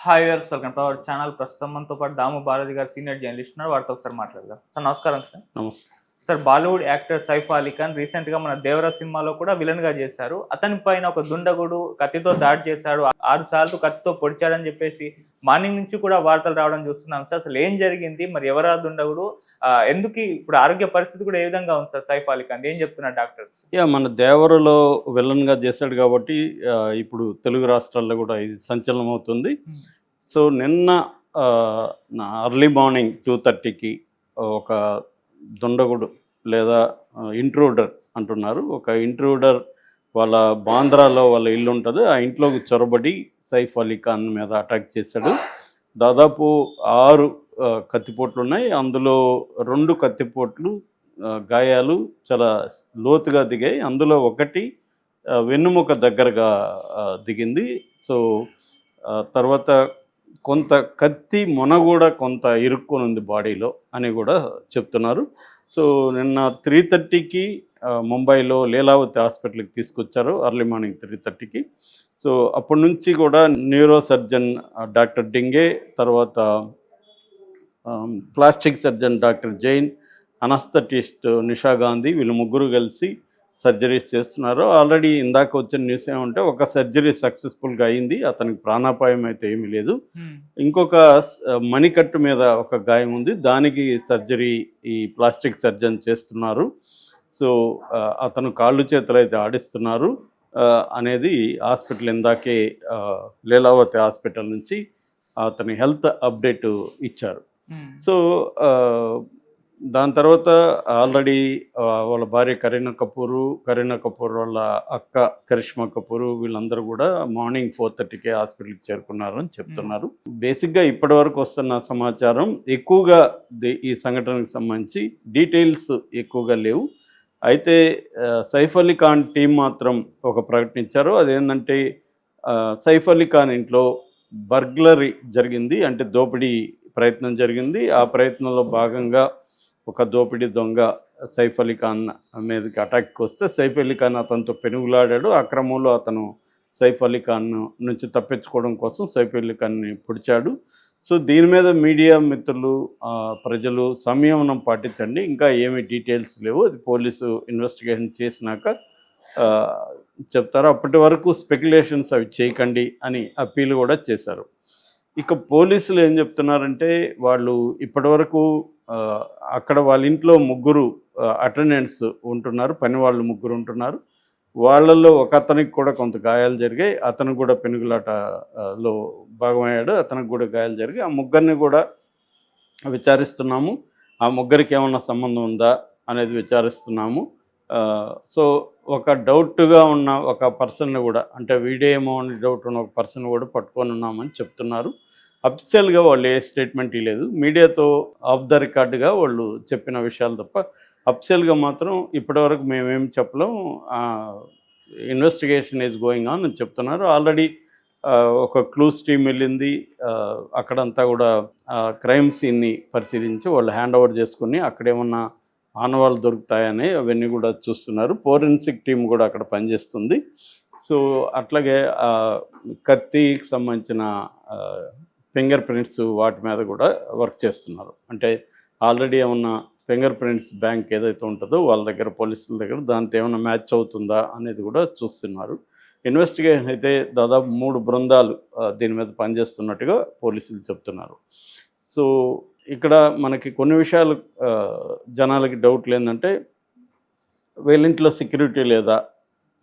Hi viewers, welcome to our channel. ప్రస్తుతం మనతో పాటు దాము బాలాజీ గారు సీనియర్ జర్నలిస్ట్ ఉన్నారు. వారితో ఒకసారి మాట్లాడదాం. సార్ నమస్కారం సార్. నమస్తే. సార్, బాలీవుడ్ యాక్టర్ సైఫ్ అలీ ఖాన్ రీసెంట్గా మన దేవరా సినిమాలో కూడా విలన్ గా చేశారు. అతని పైన ఒక దుండగుడు కత్తితో దాడి చేశాడు, 6 సార్లు కత్తితో పొడిచాడని చెప్పేసి మార్నింగ్ నుంచి కూడా వార్తలు రావడం చూస్తున్నాం సార్. అసలు ఏం జరిగింది, మరి ఎవరా దుండగుడు, ఎందుకు ఇప్పుడు ఆరోగ్య పరిస్థితి కూడా ఏ విధంగా ఉంది సార్ సైఫ్ అలీ ఖాన్? ఏం చెప్తున్నారు డాక్టర్స్? మన దేవరలో విలన్గా చేశాడు కాబట్టి ఇప్పుడు తెలుగు రాష్ట్రాల్లో కూడా ఇది సంచలనం అవుతుంది. సో నిన్న అర్లీ మార్నింగ్ 2:30కి ఒక దుండగుడు లేదా ఇంట్రూడర్ అంటున్నారు, ఒక ఇంట్రూడర్ వాళ్ళ బాంద్రాలో వాళ్ళ ఇల్లు ఉంటుంది, ఆ ఇంట్లోకి చొరబడి సైఫ్ అలీ ఖాన్ మీద అటాక్ చేశాడు. దాదాపు 6 కత్తిపోట్లు ఉన్నాయి. అందులో 2 కత్తిపోట్లు గాయాలు చాలా లోతుగా దిగాయి. అందులో ఒకటి వెన్నుముక దగ్గరగా దిగింది. సో తర్వాత కొంత కత్తి మొన కూడా కొంత ఇరుక్కొని ఉంది బాడీలో అని కూడా చెప్తున్నారు. సో నిన్న 3:30కి ముంబైలో లీలావతి హాస్పిటల్కి తీసుకొచ్చారు, అర్లీ మార్నింగ్ 3:30కి. సో అప్పటి నుంచి కూడా న్యూరో సర్జన్ డాక్టర్ డింగే, తర్వాత plastic surgeon doctor Jain, anaesthetist Nisha Gandhi, వీళ్ళు ముగ్గురు కలిసి సర్జరీస్ చేస్తున్నారు. ఆల్రెడీ ఇందాక వచ్చిన న్యూస్ ఏమంటే ఒక సర్జరీ సక్సెస్ఫుల్గా అయింది, అతనికి ప్రాణాపాయం అయితే ఏమీ లేదు. ఇంకొక మణికట్టు మీద ఒక గాయం ఉంది, దానికి సర్జరీ ఈ ప్లాస్టిక్ సర్జన్ చేస్తున్నారు. సో అతను కాళ్ళు చేతులు అయితే ఆడిస్తున్నారు అనేది హాస్పిటల్ ఇందాకే లీలావతి హాస్పిటల్ నుంచి అతని హెల్త్ అప్డేట్ ఇచ్చారు. సో దాని తర్వాత ఆల్రెడీ వాళ్ళ భార్య కరీనా కపూర్ వాళ్ళ అక్క కరిష్మా కపూర్, వీళ్ళందరూ కూడా మార్నింగ్ 4:30కే హాస్పిటల్కి చేరుకున్నారని చెప్తున్నారు. బేసిక్గా ఇప్పటి వరకు వస్తున్న సమాచారం ఎక్కువగా ఈ సంఘటనకు సంబంధించి డీటెయిల్స్ ఎక్కువగా లేవు. అయితే సైఫ్ అలీ ఖాన్ టీం మాత్రం ఒక ప్రకటించారు. అదేంటంటే సైఫ్ అలీ ఖాన్ ఇంట్లో బర్గ్లరీ జరిగింది, అంటే దోపిడీ ప్రయత్నం జరిగింది. ఆ ప్రయత్నంలో భాగంగా ఒక దోపిడీ దొంగ సైఫ్ అలీ ఖాన్ మీదకి అటాక్కి వస్తే సైఫ్ అలీ ఖాన్ అతనితో పెనుగులాడాడు. ఆ క్రమంలో అతను సైఫ్ అలీ ఖాన్ నుంచి తప్పించుకోవడం కోసం సైఫ్ అలీ ఖాన్ని పొడిచాడు. సో దీని మీద మీడియా మిత్రులు, ప్రజలు సంయమనం పాటించండి, ఇంకా ఏమీ డీటెయిల్స్ లేవు, అది పోలీసు ఇన్వెస్టిగేషన్ చేసినాక చెప్తారు, అప్పటి వరకు స్పెక్యులేషన్స్ అవి చేయకండి అని అప్పీల్ కూడా చేశారు. ఇక పోలీసులు ఏం చెప్తున్నారంటే వాళ్ళు ఇప్పటివరకు అక్కడ వాళ్ళ ఇంట్లో 3 అటెండెంట్స్ ఉంటున్నారు, పని వాళ్ళు 3 ఉంటున్నారు. వాళ్ళల్లో ఒక అతనికి కూడా కొంత గాయాలు జరిగాయి, అతను కూడా పెనుగులాటలో భాగమయ్యాడు, అతనికి కూడా గాయాలు జరిగాయి. ఆ 3 కూడా విచారిస్తున్నాము, ఆ 3కి ఏమన్నా సంబంధం ఉందా అనేది విచారిస్తున్నాము. సో ఒక డౌట్గా ఉన్న ఒక పర్సన్ని కూడా, అంటే వీడేమో అని డౌట్ ఉన్న ఒక పర్సన్ కూడా పట్టుకొని ఉన్నామని చెప్తున్నారు. అఫిషియల్గా వాళ్ళు ఏ స్టేట్మెంట్ ఇవ్వలేదు, మీడియాతో ఆఫ్ ద రికార్డుగా వాళ్ళు చెప్పిన విషయాలు తప్ప అఫిషియల్గా మాత్రం ఇప్పటివరకు మేమేం చెప్పలేం, ఇన్వెస్టిగేషన్ ఈజ్ గోయింగ్ ఆన్ అని చెప్తున్నారు. ఆల్రెడీ ఒక క్లూస్ టీం వెళ్ళింది, అక్కడంతా కూడా క్రైమ్ సీన్ని పరిశీలించి వాళ్ళు హ్యాండ్ ఓవర్ చేసుకుని అక్కడేమన్నా ఆనవాళ్ళు దొరుకుతాయని అవన్నీ కూడా చూస్తున్నారు. ఫోరెన్సిక్ టీం కూడా అక్కడ పనిచేస్తుంది. సో అట్లాగే కత్తికి సంబంధించిన ఫింగర్ ప్రింట్స్ వాటి మీద కూడా వర్క్ చేస్తున్నారు. అంటే ఆల్రెడీ ఏమన్నా ఫింగర్ ప్రింట్స్ బ్యాంక్ ఏదైతే ఉంటుందో వాళ్ళ దగ్గర, పోలీసుల దగ్గర, దాంతో ఏమైనా మ్యాచ్ అవుతుందా అనేది కూడా చూస్తున్నారు. ఇన్వెస్టిగేషన్ అయితే దాదాపు 3 బృందాలు దీని మీద పనిచేస్తున్నట్టుగా పోలీసులు చెప్తున్నారు. సో ఇక్కడ మనకి కొన్ని విషయాలు జనాలకి డౌట్లు ఏంటంటే వీళ్ళింట్లో సెక్యూరిటీ లేదా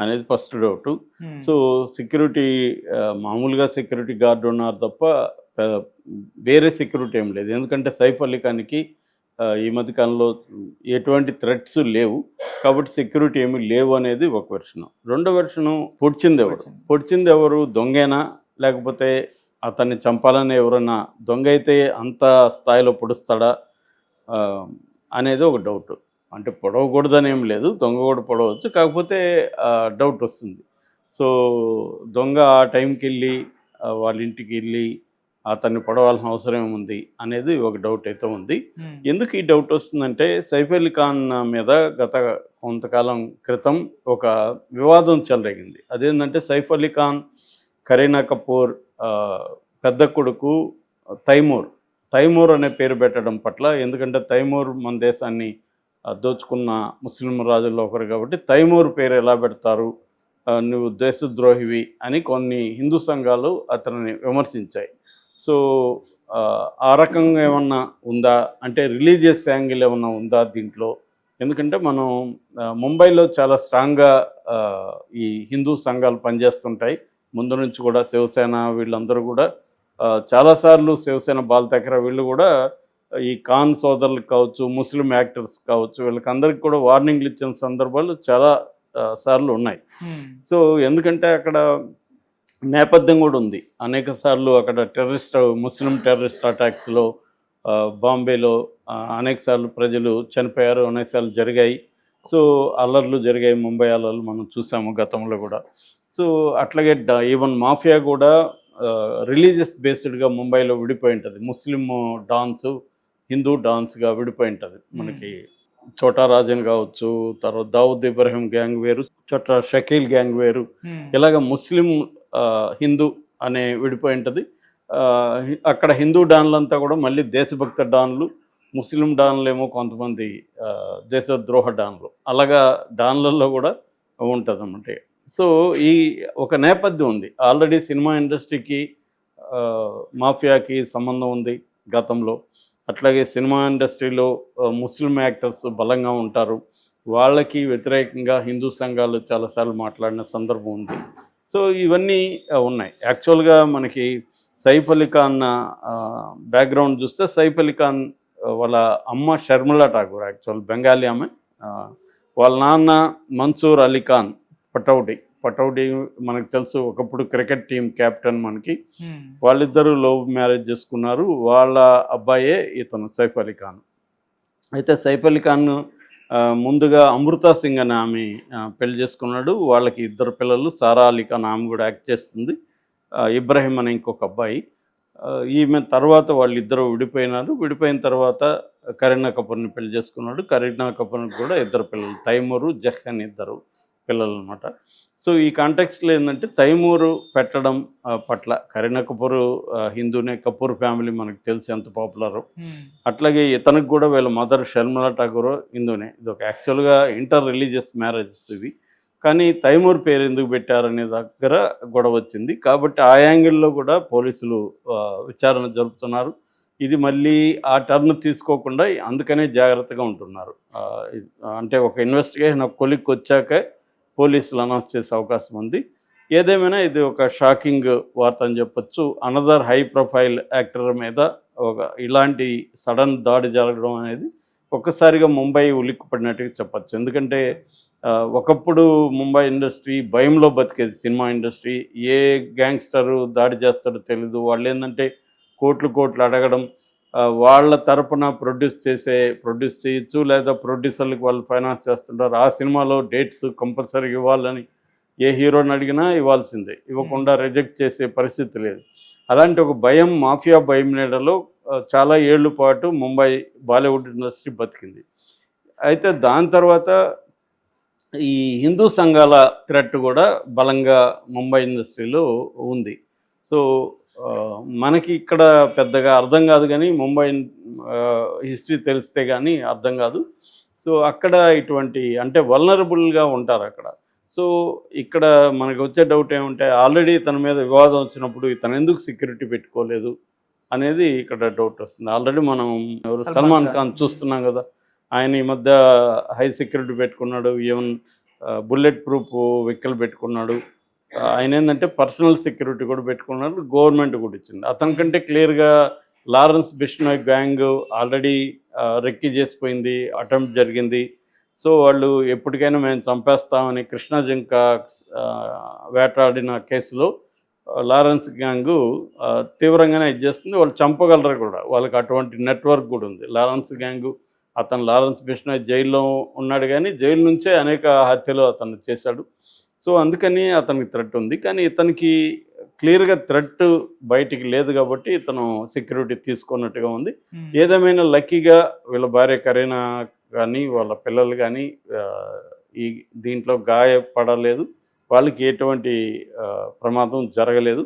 అనేది ఫస్ట్ డౌటు. సో సెక్యూరిటీ మామూలుగా సెక్యూరిటీ గార్డు ఉన్నారు తప్ప వేరే సెక్యూరిటీ ఏం లేదు, ఎందుకంటే సైఫ్ అలీ ఖాన్కి ఈ మధ్యకాలంలో ఎటువంటి థ్రెట్స్ లేవు కాబట్టి సెక్యూరిటీ ఏమీ లేవు అనేది ఒక వెర్షను. రెండో వెర్షను పొడిచింది ఎవరు, దొంగేనా లేకపోతే అతన్ని చంపాలని ఎవరన్నా, దొంగ అయితే అంత స్థాయిలో పొడుస్తాడా అనేది ఒక డౌట్. అంటే పొడవకూడదని ఏం లేదు, దొంగ కూడా పొడవచ్చు, కాకపోతే డౌట్ వస్తుంది. సో దొంగ ఆ టైంకి వెళ్ళి వాళ్ళ ఇంటికి వెళ్ళి అతన్ని పొడవాల్సిన అవసరం ఏముంది అనేది ఒక డౌట్ అయితే ఉంది. ఎందుకు ఈ డౌట్ వస్తుందంటే సైఫ్ అలీ ఖాన్ మీద గత కొంతకాలం క్రితం ఒక వివాదం చెలరేగింది. అదేంటంటే సైఫ్ అలీ ఖాన్, కరీనా కపూర్ పెద్ద కొడుకు తైమూర్ తైమూర్ అనే పేరు పెట్టడం పట్ల, ఎందుకంటే తైమూర్ మన దేశాన్ని దోచుకున్న ముస్లిం రాజుల్లో ఒకరు కాబట్టి తైమూర్ పేరు ఎలా పెడతారు, నువ్వు దేశద్రోహివి అని కొన్ని హిందూ సంఘాలు అతనిని విమర్శించాయి. సో ఆ రకంగా ఏమన్నా ఉందా అంటే రిలీజియస్ యాంగిల్ ఏమన్నా ఉందా దీంట్లో? ఎందుకంటే మనం ముంబైలో చాలా స్ట్రాంగ్గా ఈ హిందూ సంఘాలు పనిచేస్తుంటాయి. ముందు నుంచి కూడా శివసేన వీళ్ళందరూ కూడా చాలాసార్లు శివసేన బాల్తెకర వీళ్ళు కూడా ఈ ఖాన్ సోదరులకు కావచ్చు, ముస్లిం యాక్టర్స్ కావచ్చు, వీళ్ళకందరికీ కూడా వార్నింగ్లు ఇచ్చిన సందర్భాలు చాలా సార్లు ఉన్నాయి. సో ఎందుకంటే అక్కడ నేపథ్యం కూడా ఉంది. అనేక సార్లు అక్కడ ముస్లిం టెర్రరిస్ట్ అటాక్స్లో బాంబేలో అనేక సార్లు ప్రజలు చనిపోయారు, అనేక సార్లు జరిగాయి. సో అల్లర్లు జరిగాయి, ముంబై అల్లర్లు మనం చూసాము గతంలో కూడా. సో అట్లాగే ఈవెన్ మాఫియా కూడా రిలీజియస్ బేస్డ్గా ముంబైలో విడిపోయి ఉంటుంది. ముస్లిం డాన్స్, హిందూ డాన్స్గా విడిపోయి ఉంటుంది. మనకి చోటా రాజన్ కావచ్చు, తర్వాత దావుద్ ఇబ్రహీం గ్యాంగ్ వేరు, చోటా షకీల్ గ్యాంగ్ వేరు, ఇలాగ ముస్లిం హిందూ అనే విడిపోయి ఉంటుంది. అక్కడ హిందూ డాన్లంతా కూడా మళ్ళీ దేశభక్త డాన్లు, ముస్లిం డాన్లు ఏమో కొంతమంది దేశద్రోహ డాన్లు, అలాగా డాన్లలో కూడా ఉంటుంది అన్నమాట. సో ఈ ఒక నేపథ్యం ఉంది. ఆల్రెడీ సినిమా ఇండస్ట్రీకి మాఫియాకి సంబంధం ఉంది గతంలో. అట్లాగే సినిమా ఇండస్ట్రీలో ముస్లిం యాక్టర్స్ బలంగా ఉంటారు, వాళ్ళకి వ్యతిరేకంగా హిందూ సంఘాలు చాలాసార్లు మాట్లాడిన సందర్భం ఉంది. సో ఇవన్నీ ఉన్నాయి. యాక్చువల్గా మనకి సైఫ్ అలీ ఖాన్ బ్యాక్గ్రౌండ్ చూస్తే, సైఫ్ అలీ ఖాన్ వాళ్ళ అమ్మ షర్మిలా ఠాకూర్, యాక్చువల్ బెంగాలీ ఆమె. వాళ్ళ నాన్న మన్సూర్ అలీ ఖాన్ పటౌడి మనకు తెలుసు, ఒకప్పుడు క్రికెట్ టీం కెప్టెన్ మనకి. వాళ్ళిద్దరూ లవ్ మ్యారేజ్ చేసుకున్నారు. వాళ్ళ అబ్బాయే ఇతను సైఫ్ అలీ ఖాన్. అయితే సైఫ్ అలీ ఖాన్ ముందుగా అమృతా సింగ్ అని ఆమె పెళ్లి చేసుకున్నాడు. వాళ్ళకి 2 పిల్లలు, సారా అలీ ఖాన్ ఆమె కూడా యాక్ట్ చేస్తుంది, ఇబ్రహీం అనే ఇంకొక అబ్బాయి. ఈమె తర్వాత వాళ్ళిద్దరూ విడిపోయినారు. విడిపోయిన తర్వాత కరీనా కపూర్ని పెళ్లి చేసుకున్నాడు. కరీనా కపూర్కి కూడా 2 పిల్లలు, తైమూరు, జహన్, 2 పిల్లలు అనమాట. సో ఈ కాంటెక్స్ట్లో ఏంటంటే తైమూరు పెట్టడం పట్ల, కరీనా కపూర్ హిందూనే, కపూర్ ఫ్యామిలీ మనకు తెలిసి ఎంత పాపులరు. అట్లాగే ఇతనికి కూడా వీళ్ళ మదర్ షర్మిలా ఠాకూర్ హిందూనే. ఇది ఒక యాక్చువల్గా ఇంటర్ రిలీజియస్ మ్యారేజెస్ ఇవి. కానీ తైమూర్ పేరు ఎందుకు పెట్టారనే దగ్గర గొడవ వచ్చింది. కాబట్టి ఆ యాంగిల్లో కూడా పోలీసులు విచారణ జరుపుతున్నారు. ఇది మళ్ళీ ఆ టర్న్ తీసుకోకుండా అందుకనే జాగ్రత్తగా ఉంటున్నారు. అంటే ఒక ఇన్వెస్టిగేషన్ ఒక కొలిక్కి వచ్చాక పోలీసులు అనౌన్స్ చేసే అవకాశం ఉంది. ఏదేమైనా ఇది ఒక షాకింగ్ వార్త అని చెప్పొచ్చు. అనదర్ హై ప్రొఫైల్ యాక్టర్ మీద ఇలాంటి సడన్ దాడి జరగడం అనేది ఒక్కసారిగా ముంబై ఉలిక్కిపడినట్టుగా చెప్పచ్చు. ఎందుకంటే ఒకప్పుడు ముంబై ఇండస్ట్రీ భయంలో బతికేది. సినిమా ఇండస్ట్రీ ఏ గ్యాంగ్స్టరు దాడి చేస్తాడో తెలీదు. వాళ్ళు ఏంటంటే కోట్లు అడగడం, వాళ్ళ తరపున ప్రొడ్యూస్ చేయొచ్చు, లేదా ప్రొడ్యూసర్లకు వాళ్ళు ఫైనాన్స్ చేస్తుంటారు. ఆ సినిమాలో డేట్స్ కంపల్సరీగా ఇవ్వాలని ఏ హీరోని అడిగినా ఇవ్వాల్సిందే, ఇవ్వకుండా రిజెక్ట్ చేసే పరిస్థితి లేదు. అలాంటి ఒక భయం, మాఫియా భయం నీడలో చాలా ఏళ్ల పాటు ముంబై బాలీవుడ్ ఇండస్ట్రీ బతికింది. అయితే దాని తర్వాత ఈ హిందూ సంఘాల థ్రెట్ కూడా బలంగా ముంబై ఇండస్ట్రీలో ఉంది. సో మనకి ఇక్కడ పెద్దగా అర్థం కాదు, కానీ ముంబై హిస్టరీ తెలిస్తే కానీ అర్థం కాదు. సో అక్కడ ఇటువంటి అంటే వల్నరబుల్గా ఉంటారు అక్కడ. సో ఇక్కడ మనకు వచ్చే డౌట్ ఏమంటే, ఆల్రెడీ తన మీద వివాదం వచ్చినప్పుడు ఇతను ఎందుకు సెక్యూరిటీ పెట్టుకోలేదు అనేది ఇక్కడ డౌట్ వస్తుంది. ఆల్రెడీ మనం సల్మాన్ ఖాన్ చూస్తున్నాం కదా, ఆయన ఈ మధ్య హై సెక్యూరిటీ పెట్టుకున్నాడు, ఈవెన్ బుల్లెట్ ప్రూఫ్ వెహికల్ పెట్టుకున్నాడు. ఆయన ఏంటంటే పర్సనల్ సెక్యూరిటీ కూడా పెట్టుకున్నాడు, గవర్నమెంట్ కూడా ఇచ్చింది. అతనికంటే క్లియర్గా Lawrence Bishnoi gang already recce చేసిపోయింది, అటెంప్ట్ జరిగింది. సో వాళ్ళు ఎప్పటికైనా మేము చంపేస్తామని కృష్ణా జింక వేటాడిన కేసులో లారెన్స్ గ్యాంగు తీవ్రంగానే ఇది చేస్తుంది. వాళ్ళు చంపగలరు కూడా, వాళ్ళకి అటువంటి నెట్వర్క్ కూడా ఉంది. లారెన్స్ గ్యాంగు, లారెన్స్ బిష్నోయ్ జైల్లో ఉన్నాడు, కానీ జైలు నుంచే అనేక హత్యలు అతను చేశాడు. సో అందుకని అతనికి థ్రెట్ ఉంది. కానీ ఇతనికి క్లియర్గా థ్రెట్ బయటికి లేదు కాబట్టి ఇతను సెక్యూరిటీ తీసుకున్నట్టుగా ఉంది. ఏదేమైనా లక్కీగా వీళ్ళ భార్య కరీనా కానీ వాళ్ళ పిల్లలు కానీ ఈ దీంట్లో గాయపడలేదు. వాళ్ళకి ఎటువంటి ప్రమాదం జరగలేదు.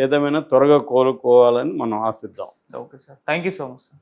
ఏదేమైనా త్వరగా కోలుకోవాలని మనం ఆశిద్దాం. Okay sir, thank you so much.